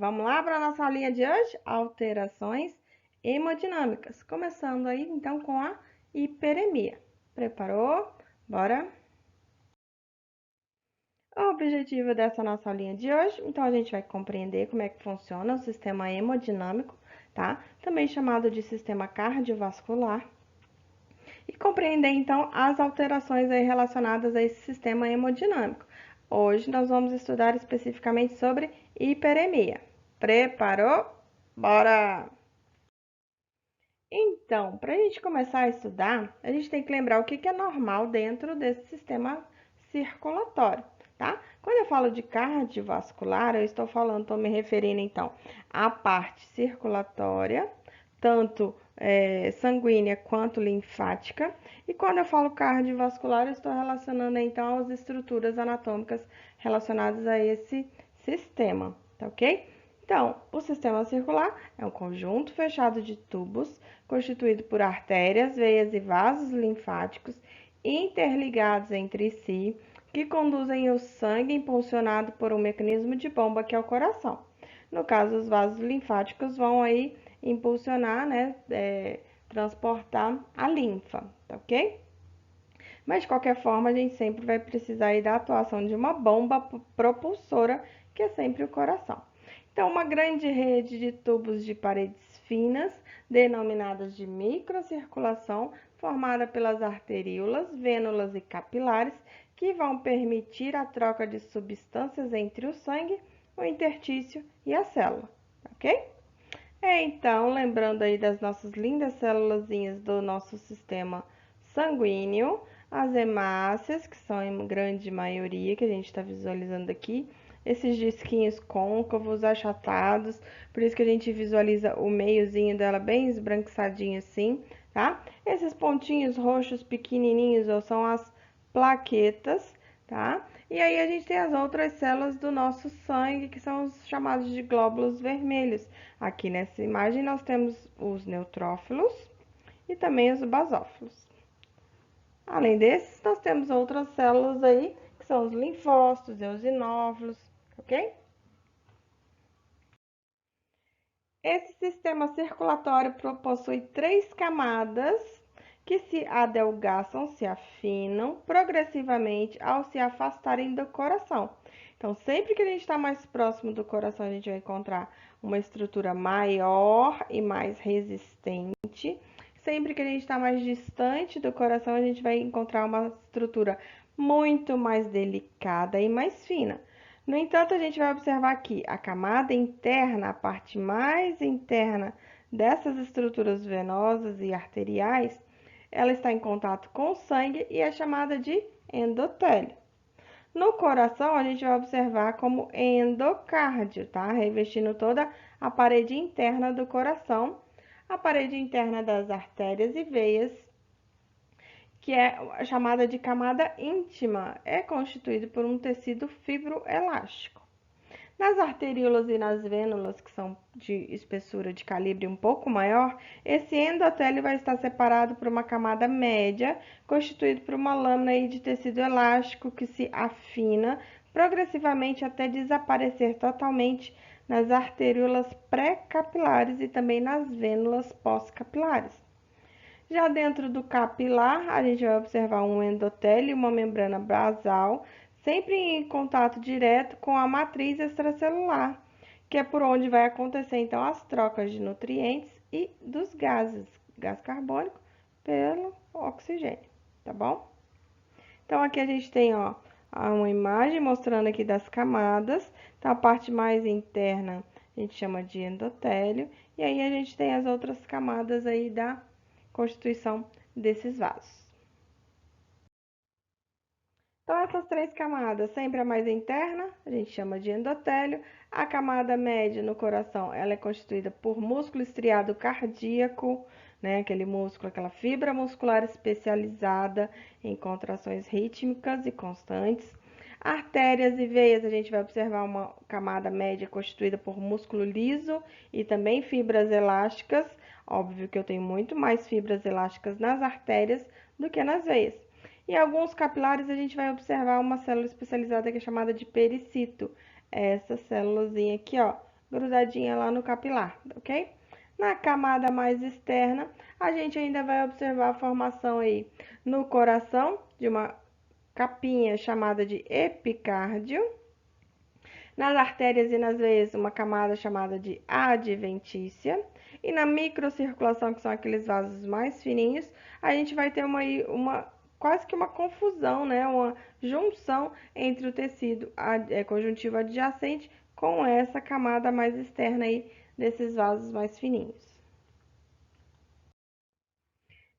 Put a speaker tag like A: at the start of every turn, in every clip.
A: vamos lá para a nossa aulinha de hoje? Alterações hemodinâmicas. Começando aí, então, com a hiperemia. Preparou? Bora? O objetivo dessa nossa aulinha de hoje, então, a gente vai compreender como é que funciona o sistema hemodinâmico, tá? Também chamado de sistema cardiovascular. E compreender, então, as alterações aí relacionadas a esse sistema hemodinâmico. Hoje nós vamos estudar especificamente sobre hiperemia. Preparou? Bora! Então, para a gente começar a estudar, a gente tem que lembrar o que é normal dentro desse sistema circulatório, tá? Quando eu falo de cardiovascular, eu estou me referindo então à parte circulatória, tanto sanguínea quanto linfática. E quando eu falo cardiovascular, eu estou relacionando então as estruturas anatômicas relacionadas a esse sistema, tá ok? Então, o sistema circular é um conjunto fechado de tubos constituído por artérias, veias e vasos linfáticos interligados entre si, que conduzem o sangue impulsionado por um mecanismo de bomba que é o coração. No caso, os vasos linfáticos vão aí impulsionar, né, transportar a linfa, tá ok? Mas de qualquer forma, a gente sempre vai precisar aí da atuação de uma bomba propulsora, que é sempre o coração. Então, uma grande rede de tubos de paredes finas, denominadas de microcirculação, formada pelas arteríolas, vênulas e capilares, que vão permitir a troca de substâncias entre o sangue, o interstício e a célula, ok? Então, lembrando aí das nossas lindas célulazinhas do nosso sistema sanguíneo, as hemácias, que são em grande maioria, que a gente está visualizando aqui, esses disquinhos côncavos, achatados, por isso que a gente visualiza o meiozinho dela bem esbranquiçadinho assim, tá? Esses pontinhos roxos pequenininhos são as plaquetas, tá? E aí a gente tem as outras células do nosso sangue, que são os chamados de glóbulos vermelhos. Aqui nessa imagem nós temos os neutrófilos e também os basófilos. Além desses, nós temos outras células aí, que são os linfócitos, eosinófilos, ok? Esse sistema circulatório possui 3 camadas que se adelgaçam, se afinam progressivamente ao se afastarem do coração. Então, sempre que a gente está mais próximo do coração, a gente vai encontrar uma estrutura maior e mais resistente. Sempre que a gente está mais distante do coração, a gente vai encontrar uma estrutura muito mais delicada e mais fina. No entanto, a gente vai observar que a camada interna, a parte mais interna dessas estruturas venosas e arteriais, ela está em contato com o sangue e é chamada de endotélio. No coração, a gente vai observar como endocárdio, tá? Revestindo toda a parede interna do coração, a parede interna das artérias e veias, que é chamada de camada íntima, é constituído por um tecido fibroelástico. Nas arteríolas e nas vênulas, que são de espessura de calibre um pouco maior, esse endotélio vai estar separado por uma camada média, constituído por uma lâmina de tecido elástico que se afina progressivamente até desaparecer totalmente nas arteríolas pré-capilares e também nas vênulas pós-capilares. Já dentro do capilar, a gente vai observar um endotélio e uma membrana basal, sempre em contato direto com a matriz extracelular, que é por onde vai acontecer então as trocas de nutrientes e dos gases, gás carbônico pelo oxigênio, tá bom? Então aqui a gente tem, ó, uma imagem mostrando aqui das camadas. Então a parte mais interna a gente chama de endotélio e aí a gente tem as outras camadas aí da constituição desses vasos. Então, essas 3 camadas, sempre a mais interna, a gente chama de endotélio. A camada média no coração, ela é constituída por músculo estriado cardíaco, né? Aquele músculo, aquela fibra muscular especializada em contrações rítmicas e constantes. Artérias e veias, a gente vai observar uma camada média constituída por músculo liso e também fibras elásticas. Óbvio que eu tenho muito mais fibras elásticas nas artérias do que nas veias. Em alguns capilares, a gente vai observar uma célula especializada que é chamada de pericito. Essa célulazinha aqui, ó, grudadinha lá no capilar, ok? Na camada mais externa, a gente ainda vai observar a formação aí no coração de uma capinha chamada de epicárdio. Nas artérias e nas veias, uma camada chamada de adventícia. E na microcirculação, que são aqueles vasos mais fininhos, a gente vai ter quase que uma confusão, né? Uma junção entre o tecido conjuntivo adjacente com essa camada mais externa aí desses vasos mais fininhos.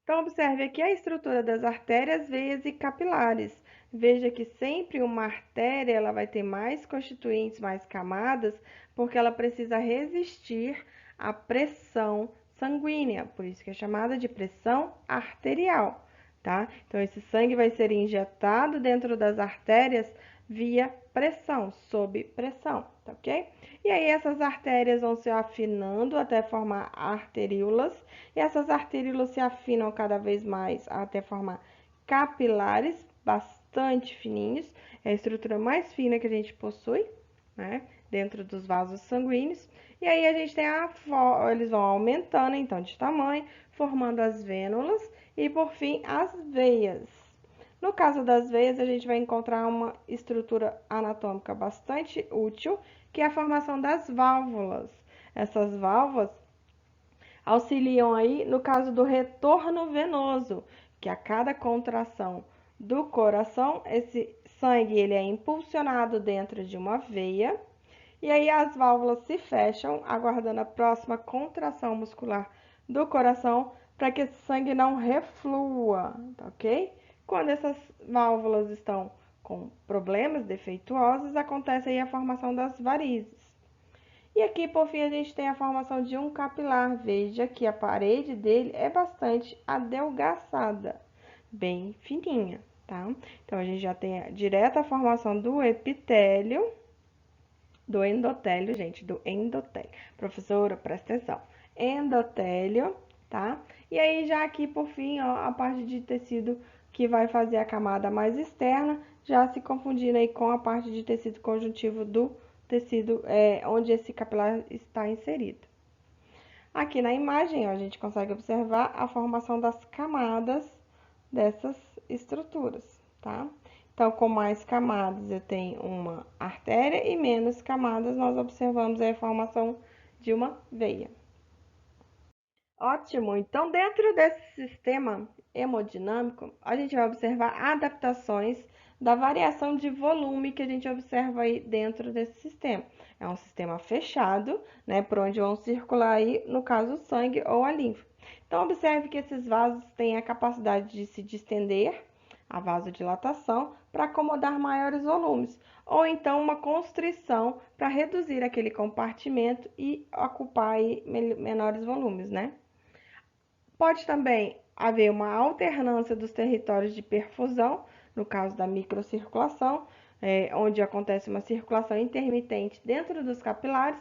A: Então, observe aqui a estrutura das artérias, veias e capilares. Veja que sempre uma artéria ela vai ter mais constituintes, mais camadas, porque ela precisa resistir à pressão sanguínea, por isso que é chamada de pressão arterial, tá? Então, esse sangue vai ser injetado dentro das artérias via pressão, sob pressão, tá ok? E aí essas artérias vão se afinando até formar arteríolas, e essas arteríolas se afinam cada vez mais até formar capilares bastante fininhos, é a estrutura mais fina que a gente possui, né, dentro dos vasos sanguíneos. E aí a gente tem eles vão aumentando então de tamanho, formando as vênulas e por fim as veias. No caso das veias, a gente vai encontrar uma estrutura anatômica bastante útil, que é a formação das válvulas. Essas válvulas auxiliam aí no caso do retorno venoso, que a cada contração do coração, esse sangue ele é impulsionado dentro de uma veia, e aí as válvulas se fecham, aguardando a próxima contração muscular do coração, para que esse sangue não reflua, tá ok? Quando essas válvulas estão com problemas defeituosos, acontece aí a formação das varizes. E aqui, por fim, a gente tem a formação de um capilar. Veja que a parede dele é bastante adelgaçada, bem fininha, tá? Então, a gente já tem a direta formação do epitélio, do endotélio, gente, do endotélio. Professora, presta atenção. Endotélio, tá? E aí, já aqui, por fim, ó, a parte de tecido que vai fazer a camada mais externa, já se confundindo aí com a parte de tecido conjuntivo do tecido onde esse capilar está inserido. Aqui na imagem, ó, a gente consegue observar a formação das camadas dessas estruturas, tá? Então, com mais camadas eu tenho uma artéria e menos camadas nós observamos aí a formação de uma veia. Ótimo! Então, dentro desse sistema hemodinâmico, a gente vai observar adaptações da variação de volume que a gente observa aí dentro desse sistema. É um sistema fechado, né, por onde vão circular aí, no caso, o sangue ou a linfa. Então, observe que esses vasos têm a capacidade de se distender, a vasodilatação, para acomodar maiores volumes, ou então uma constrição para reduzir aquele compartimento e ocupar aí menores volumes, né? Pode também haver uma alternância dos territórios de perfusão, no caso da microcirculação, onde acontece uma circulação intermitente dentro dos capilares,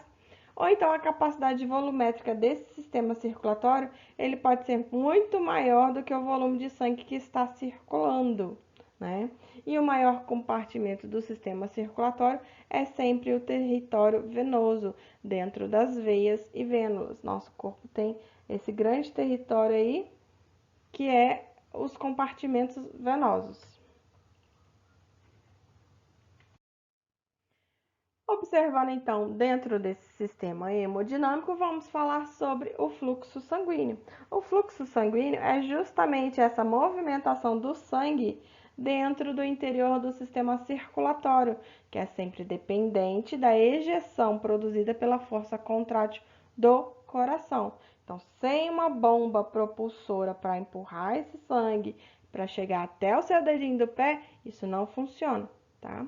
A: ou então a capacidade volumétrica desse sistema circulatório, ele pode ser muito maior do que o volume de sangue que está circulando, né? E o maior compartimento do sistema circulatório é sempre o território venoso, dentro das veias e vênulas. Nosso corpo tem esse grande território aí, que é os compartimentos venosos. Observando então dentro desse sistema hemodinâmico, vamos falar sobre o fluxo sanguíneo. O fluxo sanguíneo é justamente essa movimentação do sangue dentro do interior do sistema circulatório, que é sempre dependente da ejeção produzida pela força contrátil do coração. Então, sem uma bomba propulsora para empurrar esse sangue para chegar até o seu dedinho do pé, isso não funciona, tá?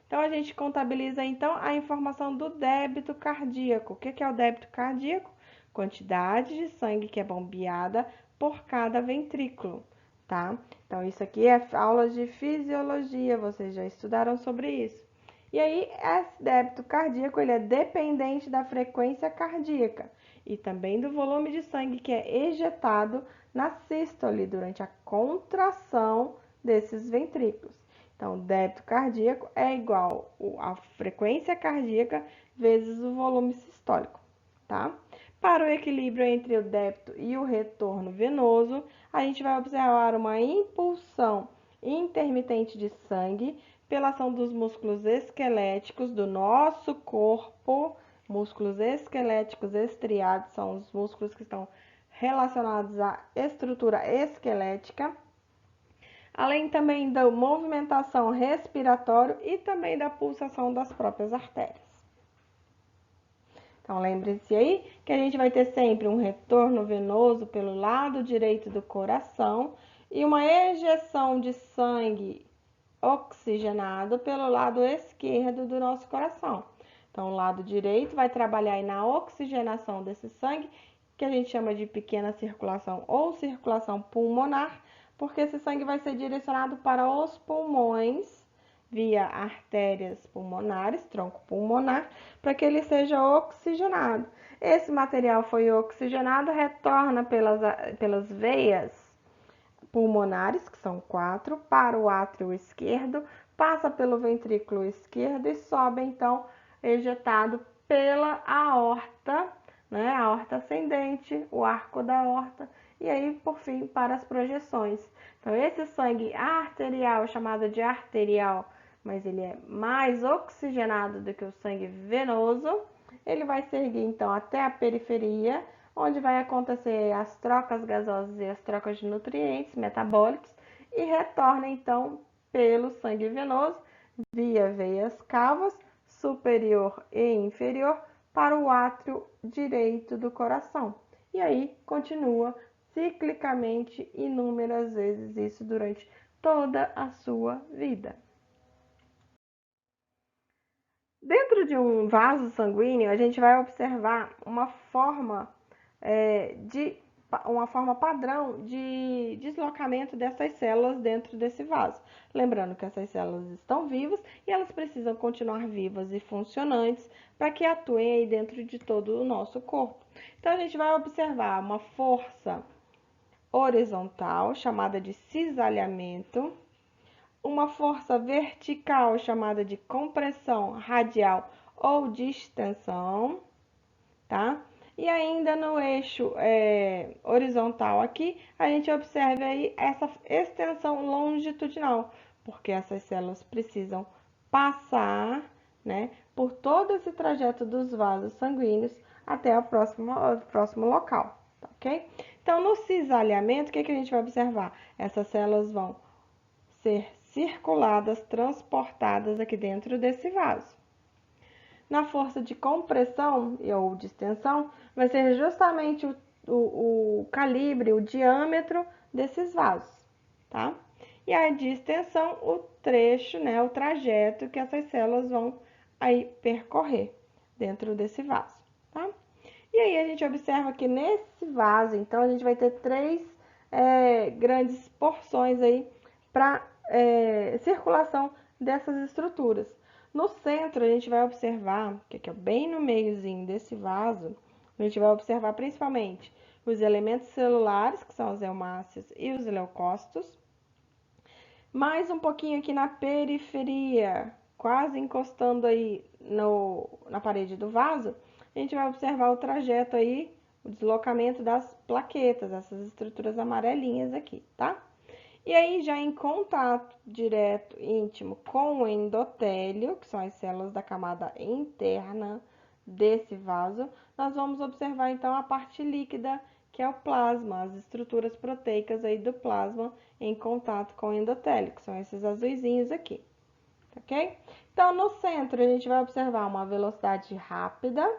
A: Então, a gente contabiliza, então, a informação do débito cardíaco. O que é o débito cardíaco? Quantidade de sangue que é bombeada por cada ventrículo, tá? Então, isso aqui é aula de fisiologia, vocês já estudaram sobre isso. E aí, esse débito cardíaco, ele é dependente da frequência cardíaca e também do volume de sangue que é ejetado na sístole durante a contração desses ventrículos. Então, o débito cardíaco é igual à frequência cardíaca vezes o volume sistólico, tá? Para o equilíbrio entre o débito e o retorno venoso, a gente vai observar uma impulsão intermitente de sangue pela ação dos músculos esqueléticos do nosso corpo. Músculos esqueléticos estriados são os músculos que estão relacionados à estrutura esquelética, além também da movimentação respiratória e também da pulsação das próprias artérias. Então, lembre-se aí que a gente vai ter sempre um retorno venoso pelo lado direito do coração e uma ejeção de sangue oxigenado pelo lado esquerdo do nosso coração. Então, o lado direito vai trabalhar aí na oxigenação desse sangue, que a gente chama de pequena circulação ou circulação pulmonar, porque esse sangue vai ser direcionado para os pulmões via artérias pulmonares, tronco pulmonar, para que ele seja oxigenado. Esse material foi oxigenado, retorna pelas veias pulmonares, que são 4, para o átrio esquerdo, passa pelo ventrículo esquerdo e sobe, então, ejetado pela aorta, né? A aorta ascendente, o arco da aorta, e aí, por fim, para as projeções. Então, esse sangue arterial, chamado de arterial, mas ele é mais oxigenado do que o sangue venoso, ele vai seguir, então, até a periferia, onde vai acontecer as trocas gasosas e as trocas de nutrientes metabólicos e retorna então pelo sangue venoso via veias cavas superior e inferior para o átrio direito do coração. E aí continua ciclicamente inúmeras vezes isso durante toda a sua vida. Dentro de um vaso sanguíneo, a gente vai observar uma forma padrão de deslocamento dessas células dentro desse vaso. Lembrando que essas células estão vivas e elas precisam continuar vivas e funcionantes para que atuem aí dentro de todo o nosso corpo. Então, a gente vai observar uma força horizontal, chamada de cisalhamento, uma força vertical, chamada de compressão radial ou distensão, tá? E ainda no eixo horizontal aqui, a gente observa aí essa extensão longitudinal, porque essas células precisam passar, né, por todo esse trajeto dos vasos sanguíneos até o próximo local, tá, ok? Então, no cisalhamento, o que a gente vai observar? Essas células vão ser circuladas, transportadas aqui dentro desse vaso. Na força de compressão ou de extensão, vai ser justamente o calibre, o diâmetro desses vasos, tá? E a de extensão, o trecho, né, o trajeto que essas células vão aí percorrer dentro desse vaso, tá? E aí a gente observa que nesse vaso, então, a gente vai ter três grandes porções aí para circulação dessas estruturas. No centro, a gente vai observar, que aqui é bem no meiozinho desse vaso, a gente vai observar principalmente os elementos celulares, que são os hemácias e os leucócitos. Mais um pouquinho aqui na periferia, quase encostando aí na parede do vaso, a gente vai observar o trajeto aí, o deslocamento das plaquetas, essas estruturas amarelinhas aqui, tá? E aí, já em contato direto, íntimo com o endotélio, que são as células da camada interna desse vaso, nós vamos observar então a parte líquida, que é o plasma, as estruturas proteicas aí do plasma em contato com o endotélio, que são esses azuisinhos aqui, ok? Então, no centro, a gente vai observar uma velocidade rápida,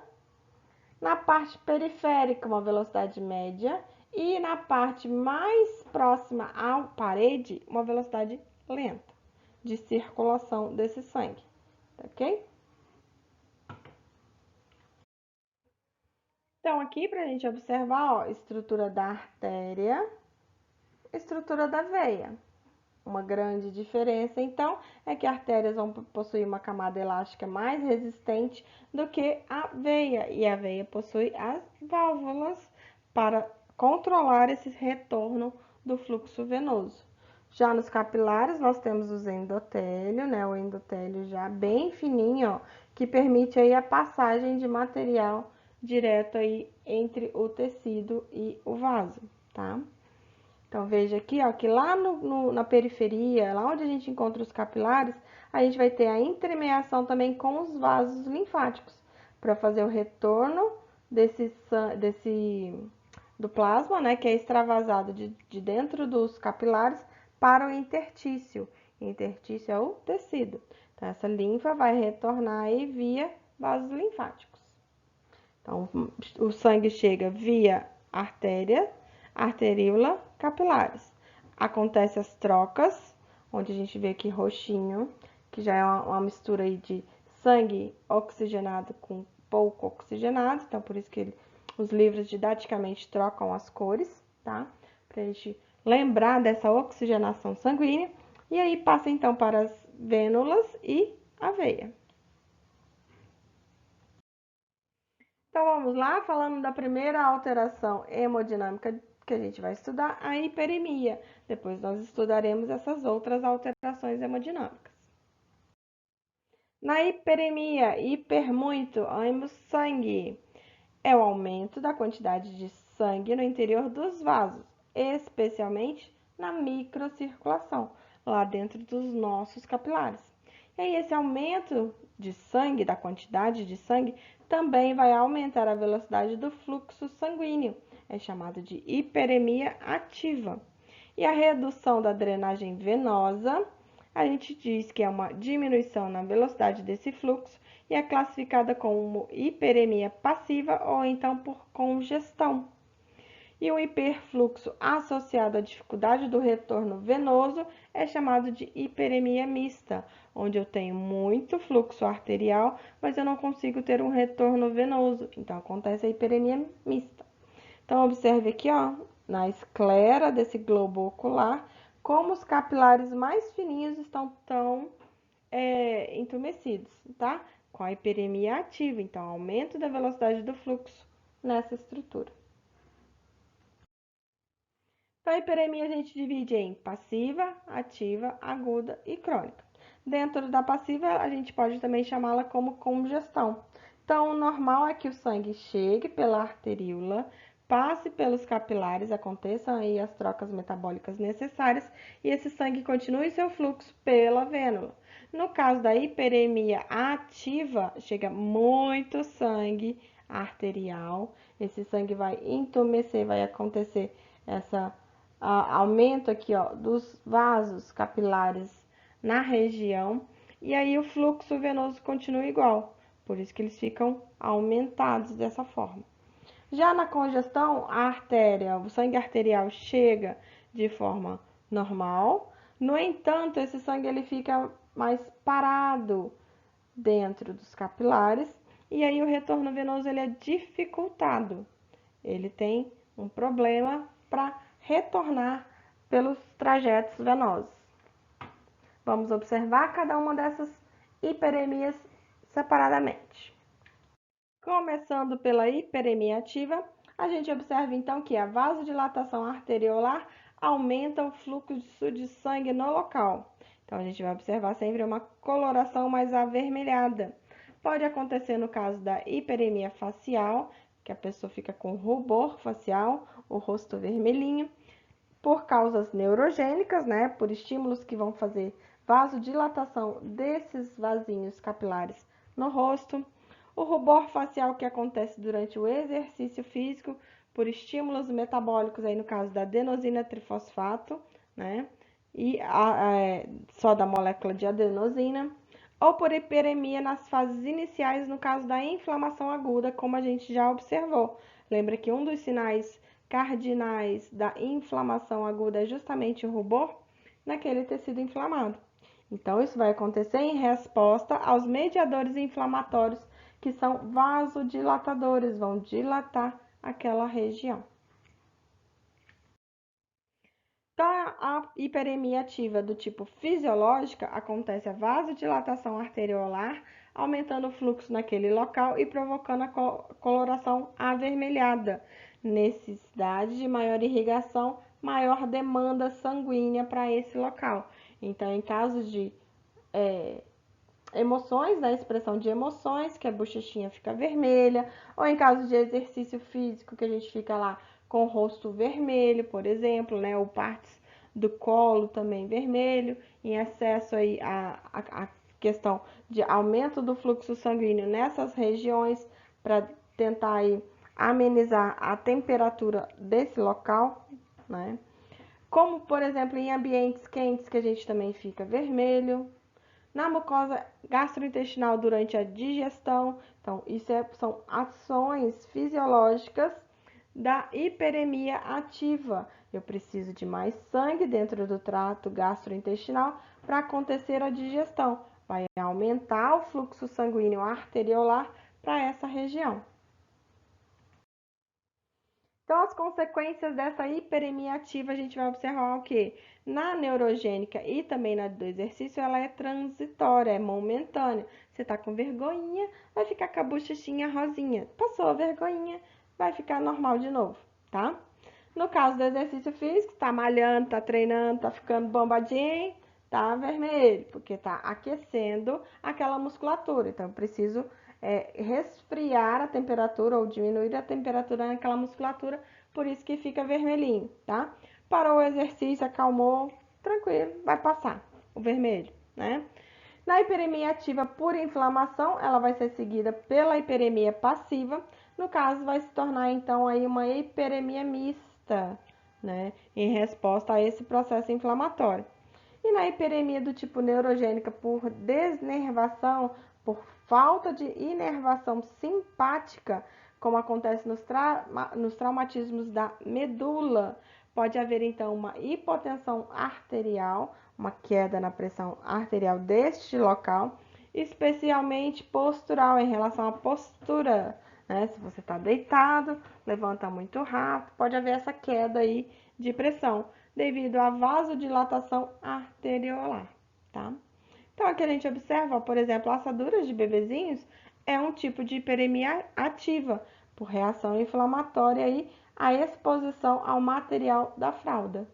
A: na parte periférica, uma velocidade média, e na parte mais próxima à parede, uma velocidade lenta de circulação desse sangue, ok? Então, aqui para a gente observar, ó, estrutura da artéria, estrutura da veia. Uma grande diferença, então, é que artérias vão possuir uma camada elástica mais resistente do que a veia, e a veia possui as válvulas para controlar esse retorno do fluxo venoso. Já nos capilares, nós temos os endotélio, né? O endotélio já bem fininho, ó, que permite aí a passagem de material direto aí entre o tecido e o vaso, tá? Então, veja aqui, ó, que lá na periferia, lá onde a gente encontra os capilares, a gente vai ter a entremeação também com os vasos linfáticos, para fazer o retorno do plasma, né, que é extravasado de dentro dos capilares para o intertício. Intertício é o tecido. Então, essa linfa vai retornar aí via vasos linfáticos. Então, o sangue chega via artéria, arteríola, capilares. Acontece as trocas, onde a gente vê aqui roxinho, que já é uma mistura aí de sangue oxigenado com pouco oxigenado, então por isso que os livros didaticamente trocam as cores, tá? Pra gente lembrar dessa oxigenação sanguínea. E aí passa então para as vênulas e a veia. Então vamos lá, falando da primeira alteração hemodinâmica que a gente vai estudar, a hiperemia. Depois nós estudaremos essas outras alterações hemodinâmicas. Na hiperemia, hiper muito, ânimo sangue, é o aumento da quantidade de sangue no interior dos vasos, especialmente na microcirculação, lá dentro dos nossos capilares. E aí, esse aumento de sangue, da quantidade de sangue, também vai aumentar a velocidade do fluxo sanguíneo, é chamado de hiperemia ativa. E a redução da drenagem venosa, a gente diz que é uma diminuição na velocidade desse fluxo e é classificada como hiperemia passiva ou então por congestão. E o hiperfluxo associado à dificuldade do retorno venoso é chamado de hiperemia mista, onde eu tenho muito fluxo arterial, mas eu não consigo ter um retorno venoso. Então, acontece a hiperemia mista. Então, observe aqui, ó, na esclera desse globo ocular, como os capilares mais fininhos estão tão entumecidos, tá? Com a hiperemia ativa, então, aumento da velocidade do fluxo nessa estrutura. Então, a hiperemia a gente divide em passiva, ativa, aguda e crônica. Dentro da passiva, a gente pode também chamá-la como congestão. Então, o normal é que o sangue chegue pela arteríola, passe pelos capilares, aconteçam aí as trocas metabólicas necessárias e esse sangue continue seu fluxo pela vênula. No caso da hiperemia ativa, chega muito sangue arterial, esse sangue vai entumecer, vai acontecer essa aumento aqui, ó, dos vasos capilares na região, e aí o fluxo venoso continua igual, por isso que eles ficam aumentados dessa forma. Já na congestão, a artéria, o sangue arterial chega de forma normal, no entanto, esse sangue ele fica mais parado dentro dos capilares, e aí o retorno venoso ele é dificultado. Ele tem um problema para retornar pelos trajetos venosos. Vamos observar cada uma dessas hiperemias separadamente. Começando pela hiperemia ativa, a gente observa então que a vasodilatação arteriolar aumenta o fluxo de sangue no local. Então, a gente vai observar sempre uma coloração mais avermelhada. Pode acontecer no caso da hiperemia facial, que a pessoa fica com rubor facial, o rosto vermelhinho, por causas neurogênicas, né? Por estímulos que vão fazer vasodilatação desses vasinhos capilares no rosto. O rubor facial que acontece durante o exercício físico, por estímulos metabólicos, aí no caso da adenosina trifosfato, né? E só da molécula de adenosina. Ou por hiperemia nas fases iniciais, no caso da inflamação aguda, como a gente já observou. Lembra que um dos sinais cardinais da inflamação aguda é justamente o rubor naquele tecido inflamado. Então, isso vai acontecer em resposta aos mediadores inflamatórios, que são vasodilatadores, vão dilatar aquela região. Então, a hiperemia ativa do tipo fisiológica acontece a vasodilatação arteriolar, aumentando o fluxo naquele local e provocando a coloração avermelhada. Necessidade de maior irrigação, maior demanda sanguínea para esse local. Então, em casos de emoções, né? Expressão de emoções, que a bochechinha fica vermelha, ou em caso de exercício físico, que a gente fica lá com o rosto vermelho, por exemplo, né? Ou partes do colo também vermelho, em excesso aí a questão de aumento do fluxo sanguíneo nessas regiões para tentar aí amenizar a temperatura desse local, né? Como, por exemplo, em ambientes quentes que a gente também fica vermelho. Na mucosa gastrointestinal durante a digestão. Então, isso são ações fisiológicas da hiperemia ativa. Eu preciso de mais sangue dentro do trato gastrointestinal para acontecer a digestão. Vai aumentar o fluxo sanguíneo arteriolar para essa região. Então, as consequências dessa hiperemia ativa, a gente vai observar o quê? Na neurogênica e também na do exercício, ela é transitória, é momentânea. Você tá com vergonhinha, vai ficar com a bochechinha rosinha. Passou a vergonhinha, vai ficar normal de novo, tá? No caso do exercício físico, tá malhando, tá treinando, tá ficando bombadinho, tá vermelho, porque tá aquecendo aquela musculatura. Então, eu preciso resfriar a temperatura ou diminuir a temperatura naquela musculatura, por isso que fica vermelhinho, tá? Parou o exercício, acalmou, tranquilo, vai passar o vermelho, né? Na hiperemia ativa por inflamação, ela vai ser seguida pela hiperemia passiva. No caso, vai se tornar então aí uma hiperemia mista, né? Em resposta a esse processo inflamatório. E na hiperemia do tipo neurogênica por desnervação, por falta de inervação simpática, como acontece nos traumatismos da medula, pode haver então uma hipotensão arterial, uma queda na pressão arterial deste local, especialmente postural, em relação à postura, né? Se você está deitado, levanta muito rápido, pode haver essa queda aí de pressão devido à vasodilatação arteriolar, tá? Então, aqui a gente observa, por exemplo, assaduras de bebezinhos é um tipo de hiperemia ativa, por reação inflamatória aí, a exposição ao material da fralda.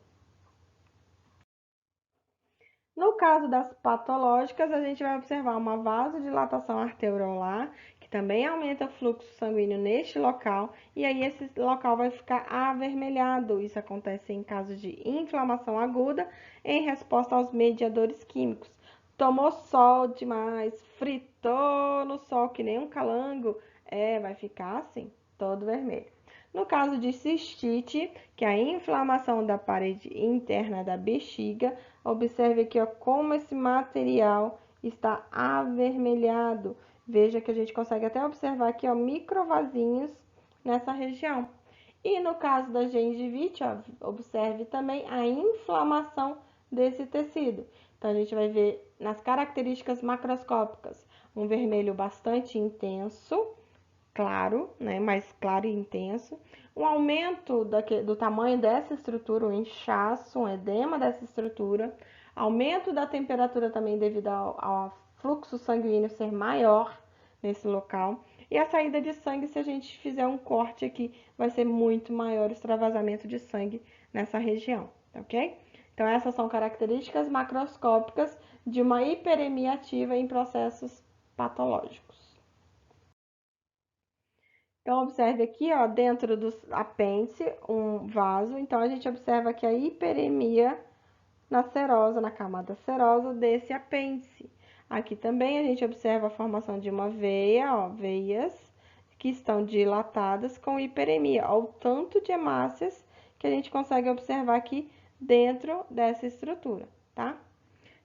A: No caso das patológicas, a gente vai observar uma vasodilatação arteriolar, que também aumenta o fluxo sanguíneo neste local, e aí esse local vai ficar avermelhado. Isso acontece em casos de inflamação aguda em resposta aos mediadores químicos. Tomou sol demais, fritou no sol que nem um calango, vai ficar assim, todo vermelho. No caso de cistite, que é a inflamação da parede interna da bexiga, observe aqui ó, como esse material está avermelhado. Veja que a gente consegue até observar aqui ó, microvasinhos nessa região. E no caso da gengivite, ó, observe também a inflamação desse tecido. Então, a gente vai ver nas características macroscópicas um vermelho bastante intenso, claro, né, mais claro e intenso, um aumento do tamanho dessa estrutura, um inchaço, um edema dessa estrutura, aumento da temperatura também devido ao fluxo sanguíneo ser maior nesse local, e a saída de sangue, se a gente fizer um corte aqui, vai ser muito maior o extravasamento de sangue nessa região, ok? Então, essas são características macroscópicas de uma hiperemia ativa em processos patológicos. Então, observe aqui, ó, dentro do apêndice, um vaso. Então, a gente observa que a hiperemia na serosa, na camada serosa desse apêndice. Aqui também a gente observa a formação de uma veia, ó, veias que estão dilatadas com hiperemia. Ó, o tanto de hemácias que a gente consegue observar aqui dentro dessa estrutura, tá?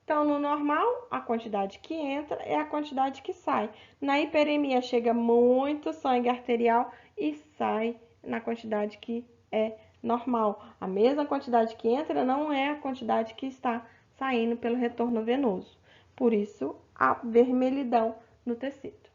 A: Então, no normal, a quantidade que entra é a quantidade que sai. Na hiperemia, chega muito sangue arterial e sai na quantidade que é normal. A mesma quantidade que entra não é a quantidade que está saindo pelo retorno venoso. Por isso, a vermelhidão no tecido.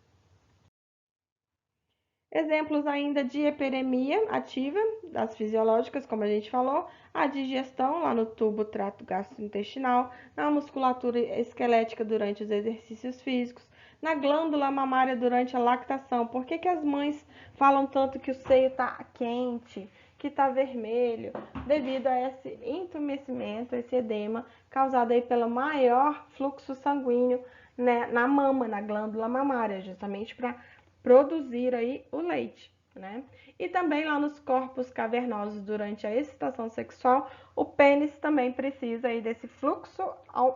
A: Exemplos ainda de hiperemia ativa, das fisiológicas, como a gente falou, a digestão lá no tubo trato gastrointestinal, na musculatura esquelética durante os exercícios físicos, na glândula mamária durante a lactação. Por que as mães falam tanto que o seio está quente, que está vermelho? Devido a esse entumecimento, esse edema causado aí pelo maior fluxo sanguíneo né, na mama, na glândula mamária, justamente para produzir aí o leite, né? E também lá nos corpos cavernosos durante a excitação sexual, o pênis também precisa aí desse fluxo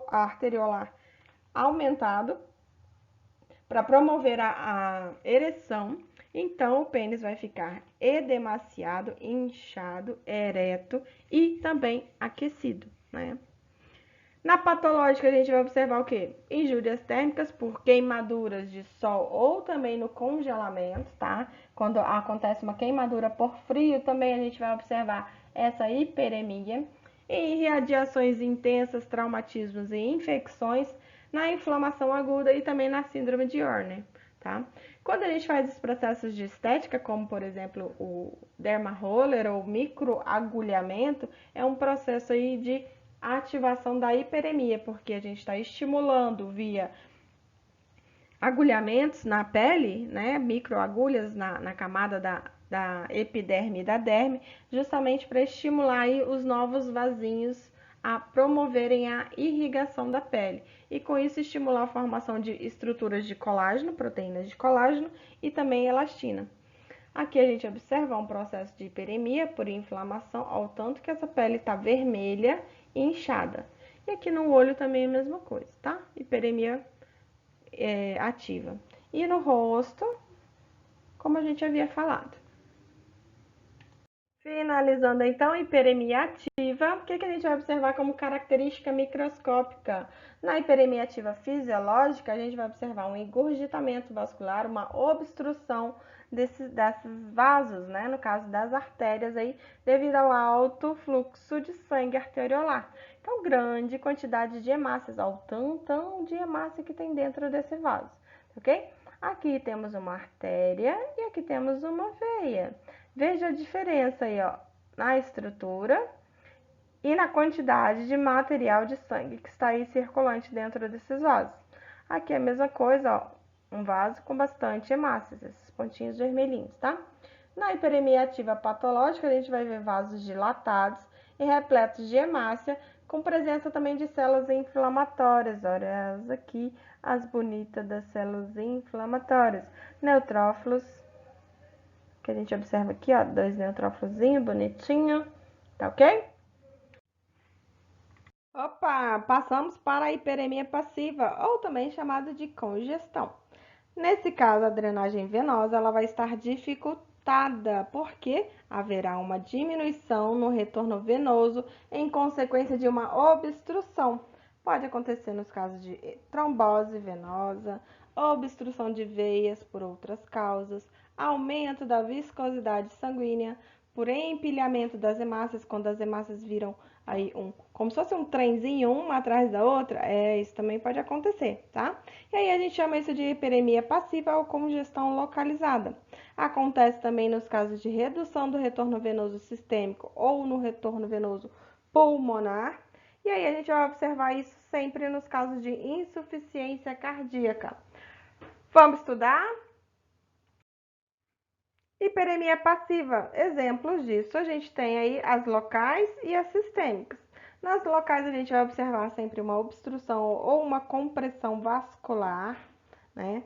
A: arteriolar aumentado para promover a ereção. Então, o pênis vai ficar edemaciado, inchado, ereto e também aquecido, né? Na patológica, a gente vai observar o quê? Injúrias térmicas por queimaduras de sol ou também no congelamento, tá? Quando acontece uma queimadura por frio, também a gente vai observar essa hiperemia. E radiações intensas, traumatismos e infecções na inflamação aguda e também na síndrome de Horner, tá? Quando a gente faz os processos de estética, como por exemplo o derma roller ou microagulhamento, é um processo aí de ativação da hiperemia, porque a gente está estimulando via agulhamentos na pele, né, microagulhas na camada da epiderme e da derme, justamente para estimular aí os novos vasinhos a promoverem a irrigação da pele e com isso estimular a formação de estruturas de colágeno, proteínas de colágeno e também elastina. Aqui a gente observa um processo de hiperemia por inflamação, ao tanto que essa pele está vermelha e inchada. E aqui no olho também é a mesma coisa, tá? Hiperemia ativa. E no rosto, como a gente havia falado. Finalizando então, hiperemia ativa, o que a gente vai observar como característica microscópica? Na hiperemia ativa fisiológica, a gente vai observar um engurgitamento vascular, uma obstrução desses vasos, né? No caso das artérias aí, devido ao alto fluxo de sangue arteriolar. Então, grande quantidade de hemácias, ao tantão de hemácia que tem dentro desse vaso, ok? Aqui temos uma artéria e aqui temos uma veia. Veja a diferença aí, ó, na estrutura e na quantidade de material de sangue que está aí circulante dentro desses vasos. Aqui é a mesma coisa, ó, um vaso com bastante hemácias, esses pontinhos vermelhinhos, tá? Na hiperemia ativa patológica, a gente vai ver vasos dilatados e repletos de hemácia, com presença também de células inflamatórias. Olha elas aqui, as bonitas das células inflamatórias. Neutrófilos, que a gente observa aqui, ó, 2 neutrófilozinhos, bonitinho, tá ok? Opa, passamos para a hiperemia passiva, ou também chamada de congestão. Nesse caso, a drenagem venosa ela vai estar dificultada, porque haverá uma diminuição no retorno venoso em consequência de uma obstrução. Pode acontecer nos casos de trombose venosa, obstrução de veias por outras causas, aumento da viscosidade sanguínea, por empilhamento das hemácias, quando as hemácias viram aí como se fosse um trenzinho, uma atrás da outra, isso também pode acontecer, tá? E aí a gente chama isso de hiperemia passiva ou congestão localizada. Acontece também nos casos de redução do retorno venoso sistêmico ou no retorno venoso pulmonar. E aí a gente vai observar isso sempre nos casos de insuficiência cardíaca. Vamos estudar? Hiperemia passiva, exemplos disso, a gente tem aí as locais e as sistêmicas. Nas locais a gente vai observar sempre uma obstrução ou uma compressão vascular, né?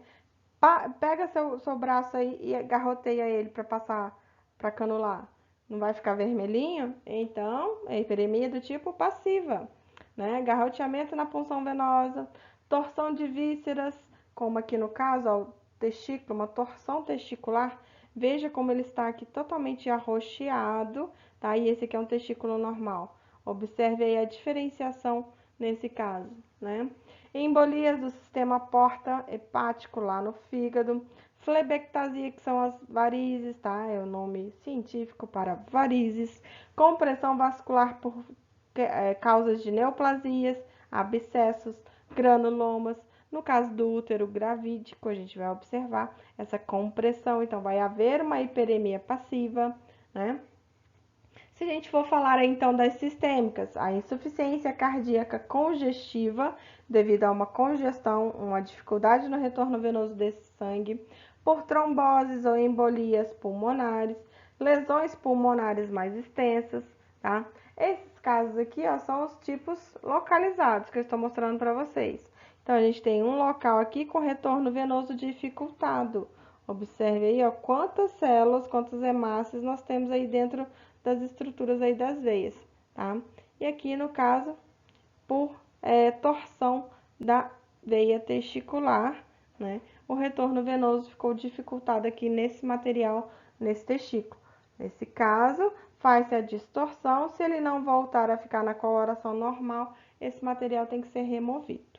A: Pega seu braço aí e garroteia ele para passar para canular. Não vai ficar vermelhinho? Então, é hiperemia do tipo passiva, né? Garroteamento na punção venosa, torção de vísceras, como aqui no caso, ó, o testículo, uma torção testicular. Veja como ele está aqui totalmente arroxeado, tá? E esse aqui é um testículo normal. Observe aí a diferenciação nesse caso, né? Embolias do sistema porta hepático lá no fígado. Flebectasia, que são as varizes, tá? É o nome científico para varizes. Compressão vascular por causas de neoplasias, abscessos, granulomas. No caso do útero gravídico, a gente vai observar essa compressão, então vai haver uma hiperemia passiva, né? Se a gente for falar então das sistêmicas, a insuficiência cardíaca congestiva, devido a uma congestão, uma dificuldade no retorno venoso desse sangue, por tromboses ou embolias pulmonares, lesões pulmonares mais extensas, tá? Esses casos aqui, ó, são os tipos localizados que eu estou mostrando para vocês. Então, a gente tem um local aqui com retorno venoso dificultado. Observe aí, ó, quantas células, quantas hemácias nós temos aí dentro das estruturas aí das veias, tá? E aqui, no caso, por torção da veia testicular, né? O retorno venoso ficou dificultado aqui nesse material, nesse testículo. Nesse caso, faz-se a distorção. Se ele não voltar a ficar na coloração normal, esse material tem que ser removido.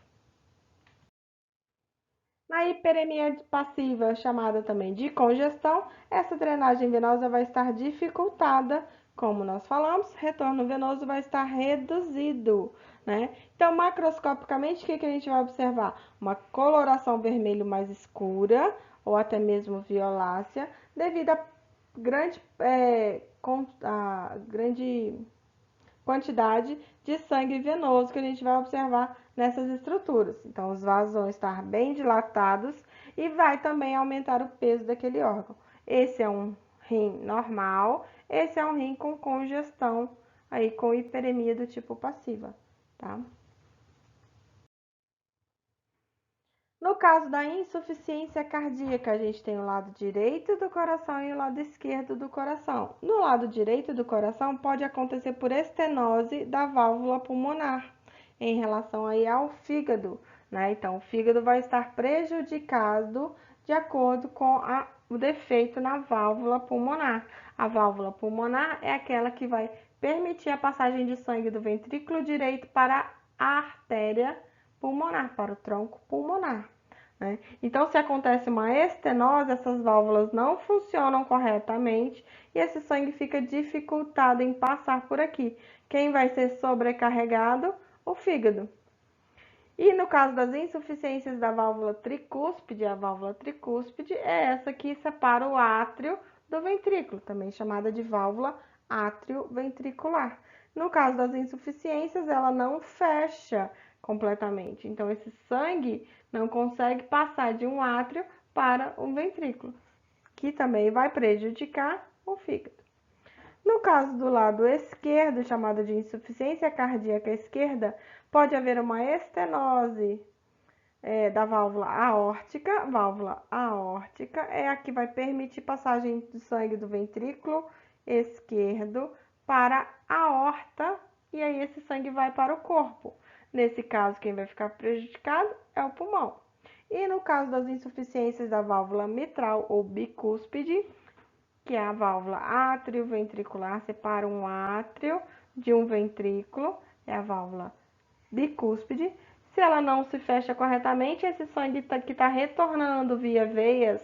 A: Na hiperemia passiva, chamada também de congestão, essa drenagem venosa vai estar dificultada, como nós falamos, retorno venoso vai estar reduzido, né? Então, macroscopicamente, o que a gente vai observar? Uma coloração vermelho mais escura, ou até mesmo violácea, devido à grande quantidade de sangue venoso que a gente vai observar nessas estruturas. Então, os vasos vão estar bem dilatados e vai também aumentar o peso daquele órgão. Esse é um rim normal, esse é um rim com congestão, aí com hiperemia do tipo passiva, tá? No caso da insuficiência cardíaca, a gente tem o lado direito do coração e o lado esquerdo do coração. No lado direito do coração, pode acontecer por estenose da válvula pulmonar, em relação aí ao fígado, né? Então, o fígado vai estar prejudicado de acordo com o defeito na válvula pulmonar. A válvula pulmonar é aquela que vai permitir a passagem de sangue do ventrículo direito para a artéria pulmonar, para o tronco pulmonar, né? Então, se acontece uma estenose, essas válvulas não funcionam corretamente e esse sangue fica dificultado em passar por aqui. Quem vai ser sobrecarregado? O fígado. E no caso das insuficiências da válvula tricúspide, a válvula tricúspide é essa que separa o átrio do ventrículo, também chamada de válvula átrio-ventricular. No caso das insuficiências, ela não fecha completamente. Então, esse sangue não consegue passar de um átrio para um ventrículo, que também vai prejudicar o fígado. No caso do lado esquerdo, chamado de insuficiência cardíaca esquerda, pode haver uma estenose da válvula aórtica. Válvula aórtica é a que vai permitir passagem do sangue do ventrículo esquerdo para a aorta e aí esse sangue vai para o corpo. Nesse caso, quem vai ficar prejudicado é o pulmão. E no caso das insuficiências da válvula mitral ou bicúspide, que é a válvula átrio-ventricular, separa um átrio de um ventrículo, é a válvula bicúspide. Se ela não se fecha corretamente, esse sangue que está retornando via veias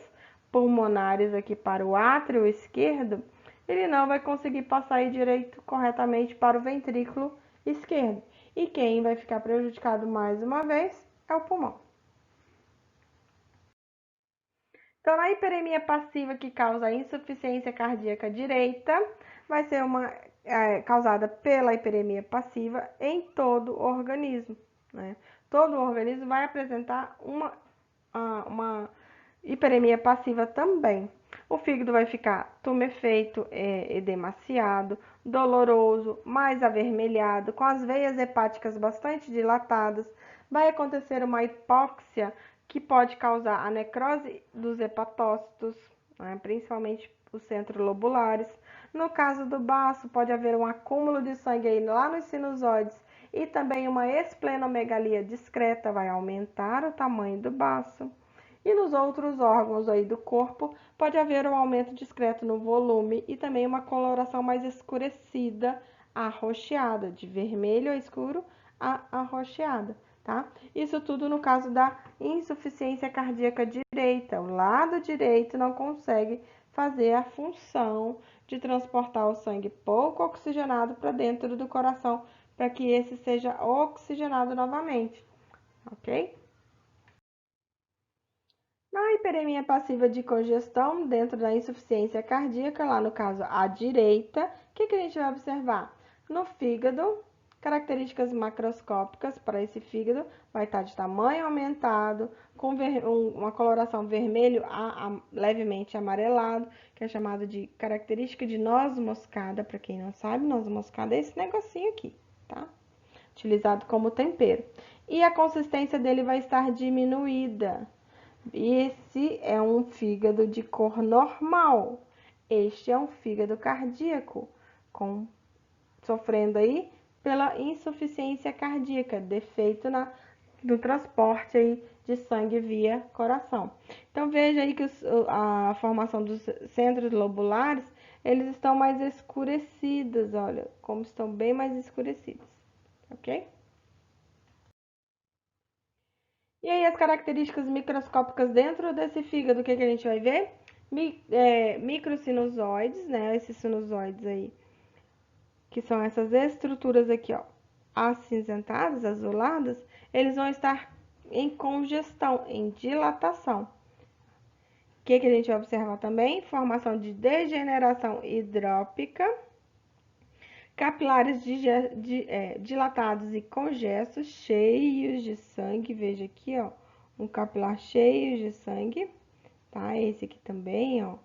A: pulmonares aqui para o átrio esquerdo, ele não vai conseguir passar aí direito corretamente para o ventrículo esquerdo. E quem vai ficar prejudicado mais uma vez é o pulmão. Então, na hiperemia passiva que causa insuficiência cardíaca direita, vai ser causada pela hiperemia passiva em todo o organismo, né? Todo o organismo vai apresentar uma hiperemia passiva também. O fígado vai ficar tumefeito, edemaciado, doloroso, mais avermelhado, com as veias hepáticas bastante dilatadas. Vai acontecer uma hipóxia que pode causar a necrose dos hepatócitos, né, principalmente os centrolobulares. No caso do baço, pode haver um acúmulo de sangue aí lá nos sinusoides e também uma esplenomegalia discreta, vai aumentar o tamanho do baço. E nos outros órgãos aí do corpo, pode haver um aumento discreto no volume e também uma coloração mais escurecida, arroxeada, de vermelho escuro a arroxeada, tá? Isso tudo no caso da insuficiência cardíaca direita. O lado direito não consegue fazer a função de transportar o sangue pouco oxigenado para dentro do coração, para que esse seja oxigenado novamente, ok? Na hiperemia passiva de congestão, dentro da insuficiência cardíaca, lá no caso à direita, o que a gente vai observar? No fígado, características macroscópicas para esse fígado, vai estar de tamanho aumentado, com uma coloração vermelho levemente amarelado, que é chamado de característica de noz moscada. Para quem não sabe, noz moscada é esse negocinho aqui, tá? utilizado como tempero. E a consistência dele vai estar diminuída. Esse é um fígado de cor normal. Este é um fígado cardíaco, sofrendo aí pela insuficiência cardíaca, defeito no transporte aí de sangue via coração. Então veja aí que a formação dos centros lobulares, eles estão mais escurecidos, olha, como estão bem mais escurecidos, ok? E aí as características microscópicas dentro desse fígado, o que a gente vai ver? Microsinusoides, né? Esses sinusoides aí, que são essas estruturas aqui, ó, acinzentadas, azuladas, eles vão estar em congestão, em dilatação. O que a gente vai observar também? Formação de degeneração hidrópica, capilares dilatados e congestos, cheios de sangue. Veja aqui, ó, um capilar cheio de sangue, tá? Esse aqui também, ó.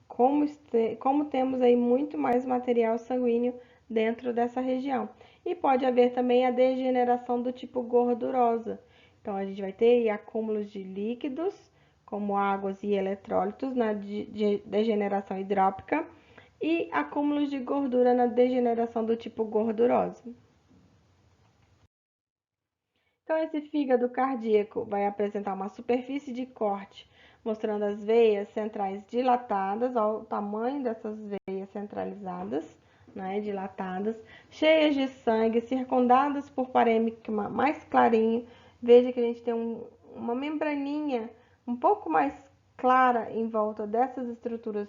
A: Como temos aí muito mais material sanguíneo dentro dessa região. E pode haver também a degeneração do tipo gordurosa. Então, a gente vai ter acúmulos de líquidos, como águas e eletrólitos, na degeneração hidrópica, e acúmulos de gordura na degeneração do tipo gordurosa. Então, esse fígado cardíaco vai apresentar uma superfície de corte, mostrando as veias centrais dilatadas, ao tamanho dessas veias centralizadas, né, dilatadas, cheias de sangue, circundadas por parênquima mais clarinho. Veja que a gente tem uma membraninha um pouco mais clara em volta dessas estruturas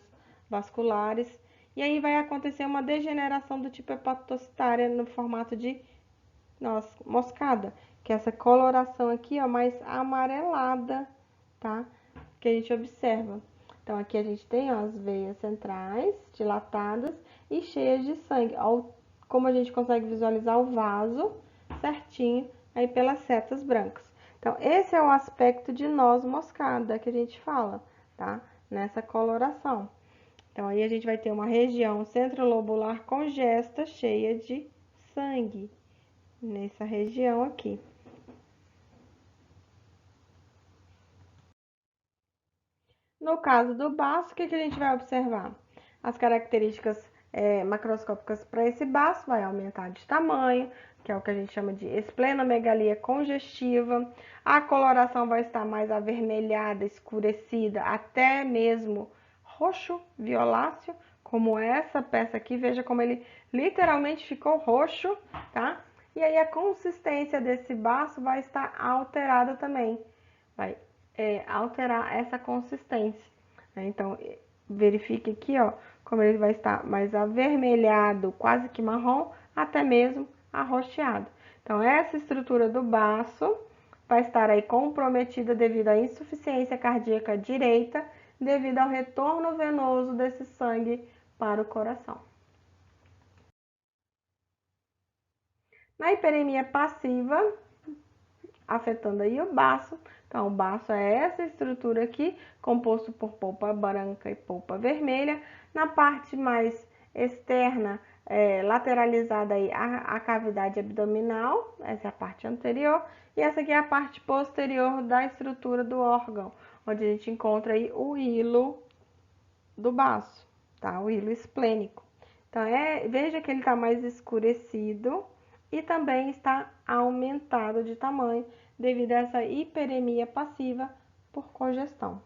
A: vasculares. E aí vai acontecer uma degeneração do tipo hepatocitária no formato de moscada, que é essa coloração aqui, ó, mais amarelada, tá? Que a gente observa. Então, aqui a gente tem, ó, as veias centrais dilatadas e cheias de sangue. Ó, como a gente consegue visualizar o vaso certinho aí pelas setas brancas. Então, esse é o aspecto de noz moscada que a gente fala, tá? Nessa coloração. Então, aí a gente vai ter uma região centrolobular congesta, cheia de sangue, nessa região aqui. No caso do baço, o que a gente vai observar? As características macroscópicas para esse baço vai aumentar de tamanho, que é o que a gente chama de esplenomegalia congestiva. A coloração vai estar mais avermelhada, escurecida, até mesmo roxo violáceo, como essa peça aqui. Veja como ele literalmente ficou roxo, tá? E aí a consistência desse baço vai estar alterada também. Vai alterar essa consistência. Então, verifique aqui, ó, como ele vai estar mais avermelhado, quase que marrom, até mesmo arroxeado. Então, essa estrutura do baço vai estar aí comprometida devido à insuficiência cardíaca direita, devido ao retorno venoso desse sangue para o coração. Na hiperemia passiva, afetando aí o baço. Então, o baço é essa estrutura aqui, composto por polpa branca e polpa vermelha. Na parte mais externa, lateralizada aí a cavidade abdominal, essa é a parte anterior, e essa aqui é a parte posterior da estrutura do órgão, onde a gente encontra aí o hilo do baço, tá? O hilo esplênico. Então, veja que ele está mais escurecido e também está aumentado de tamanho devido a essa hiperemia passiva por congestão.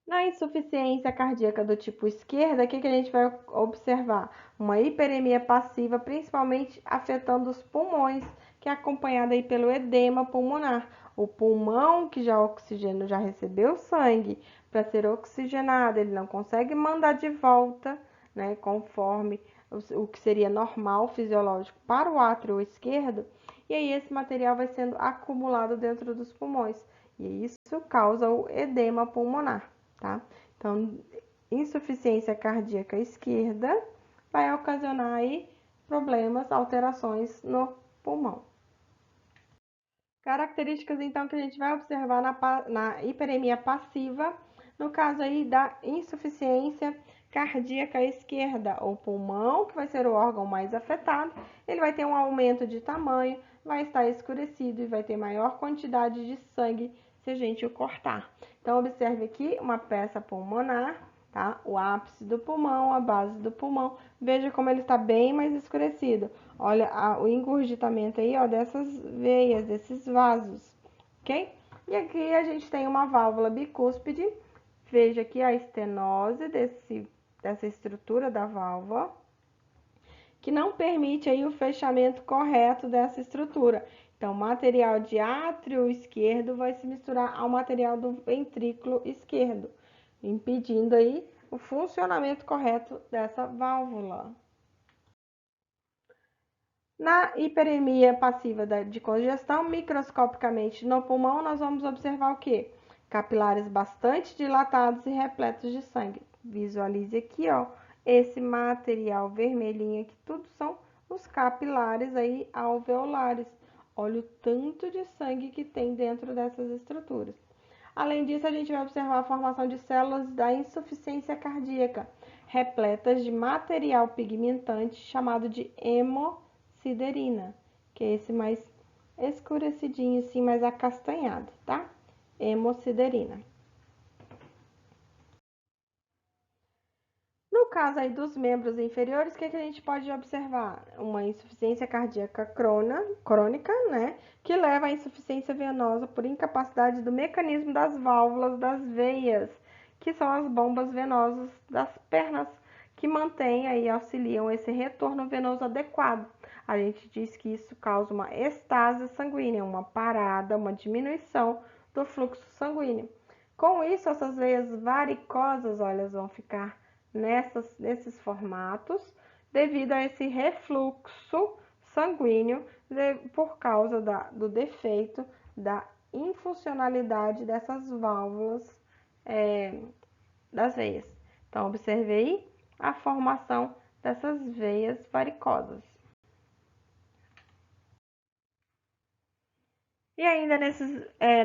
A: Na insuficiência cardíaca do tipo esquerda, o que a gente vai observar? Uma hiperemia passiva, principalmente afetando os pulmões, que é acompanhada aí pelo edema pulmonar. O pulmão que já recebeu sangue para ser oxigenado, ele não consegue mandar de volta, né, conforme o que seria normal, fisiológico, para o átrio esquerdo, e aí esse material vai sendo acumulado dentro dos pulmões, e isso causa o edema pulmonar, tá? Então, insuficiência cardíaca esquerda vai ocasionar aí problemas, alterações no pulmão. Características, então, que a gente vai observar na hiperemia passiva, no caso aí da insuficiência cardíaca esquerda, o pulmão, que vai ser o órgão mais afetado, ele vai ter um aumento de tamanho, vai estar escurecido e vai ter maior quantidade de sangue se a gente o cortar. Então, observe aqui uma peça pulmonar, tá? O ápice do pulmão, a base do pulmão. Veja como ele está bem mais escurecido. Olha o engurgitamento aí, ó, dessas veias, desses vasos, ok? E aqui a gente tem uma válvula bicúspide. Veja aqui a estenose dessa estrutura da válvula, que não permite aí o fechamento correto dessa estrutura. Então, o material de átrio esquerdo vai se misturar ao material do ventrículo esquerdo, impedindo aí o funcionamento correto dessa válvula. Na hiperemia passiva de congestão, microscopicamente no pulmão, nós vamos observar o quê? Capilares bastante dilatados e repletos de sangue. Visualize aqui, ó, esse material vermelhinho aqui, tudo são os capilares aí alveolares. Olha o tanto de sangue que tem dentro dessas estruturas. Além disso, a gente vai observar a formação de células da insuficiência cardíaca, repletas de material pigmentante chamado de hemosiderina, que é esse mais escurecidinho, assim, mais acastanhado, tá? Hemosiderina. No caso aí dos membros inferiores, o que a gente pode observar? Uma insuficiência cardíaca crônica, né? Que leva à insuficiência venosa por incapacidade do mecanismo das válvulas das veias, que são as bombas venosas das pernas, que mantêm aí, auxiliam esse retorno venoso adequado. A gente diz que isso causa uma estase sanguínea, uma parada, uma diminuição do fluxo sanguíneo. Com isso, essas veias varicosas, olha, vão ficar nesses formatos, devido a esse refluxo sanguíneo por causa do defeito, da infuncionalidade dessas válvulas das veias. Então, observe aí a formação dessas veias varicosas. E ainda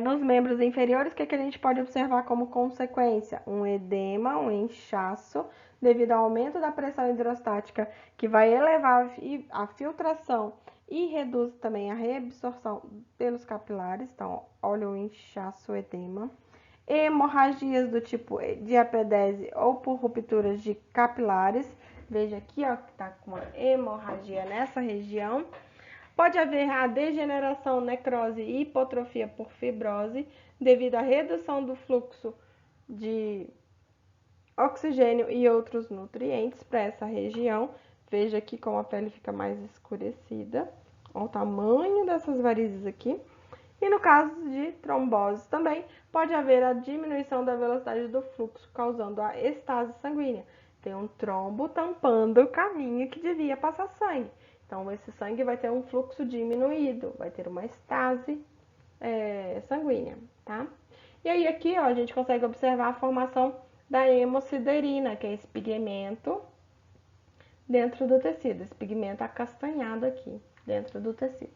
A: nos membros inferiores, o que a gente pode observar como consequência? Um edema, um inchaço, devido ao aumento da pressão hidrostática, que vai elevar a filtração e reduz também a reabsorção pelos capilares. Então, olha o inchaço, o edema. Hemorragias do tipo diapedese ou por rupturas de capilares. Veja aqui, ó, que tá com uma hemorragia nessa região. Pode haver a degeneração, necrose e hipotrofia por fibrose, devido à redução do fluxo de oxigênio e outros nutrientes para essa região. Veja aqui como a pele fica mais escurecida. Olha o tamanho dessas varizes aqui. E no caso de trombose também, pode haver a diminuição da velocidade do fluxo, causando a estase sanguínea. Tem um trombo tampando o caminho que devia passar sangue. Então, esse sangue vai ter um fluxo diminuído, vai ter uma estase sanguínea, tá? E aí aqui, ó, a gente consegue observar a formação da hemosiderina, que é esse pigmento dentro do tecido, esse pigmento acastanhado aqui dentro do tecido.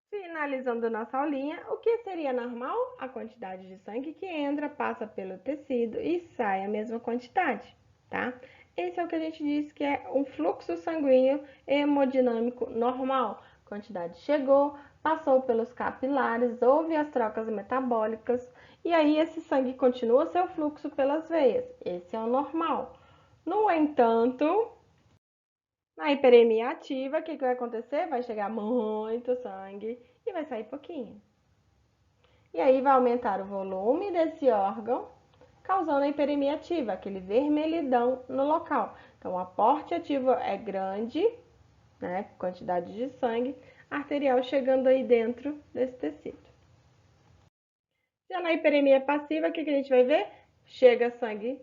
A: Finalizando nossa aulinha, o que seria normal? A quantidade de sangue que entra, passa pelo tecido e sai a mesma quantidade, tá? Esse é o que a gente diz que é um fluxo sanguíneo hemodinâmico normal. A quantidade chegou, passou pelos capilares, houve as trocas metabólicas e aí esse sangue continua seu fluxo pelas veias. Esse é o normal. No entanto, na hiperemia ativa, o que vai acontecer? Vai chegar muito sangue e vai sair pouquinho. E aí vai aumentar o volume desse órgão, causando a hiperemia ativa, aquele vermelhidão no local. Então, o aporte ativo é grande, né? Quantidade de sangue arterial chegando aí dentro desse tecido. Já na hiperemia passiva, o que a gente vai ver? Chega sangue,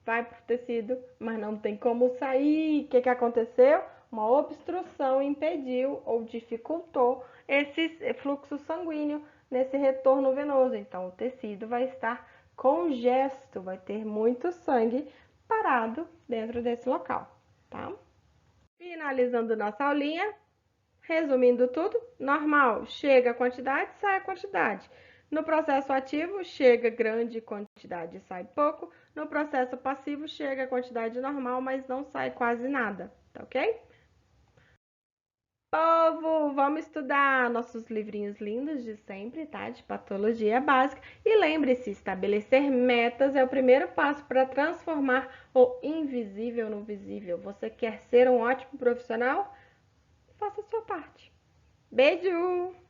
A: vai para o tecido, mas não tem como sair. O que aconteceu? Uma obstrução impediu ou dificultou esse fluxo sanguíneo nesse retorno venoso. Então, o tecido vai estar congesto, vai ter muito sangue parado dentro desse local, tá? Finalizando nossa aulinha, resumindo tudo, normal, chega a quantidade, sai a quantidade. No processo ativo, chega grande quantidade e sai pouco. No processo passivo, chega a quantidade normal, mas não sai quase nada, tá ok? Povo, vamos estudar nossos livrinhos lindos de sempre, tá? De patologia básica. E lembre-se, estabelecer metas é o primeiro passo para transformar o invisível no visível. Você quer ser um ótimo profissional? Faça a sua parte. Beijo!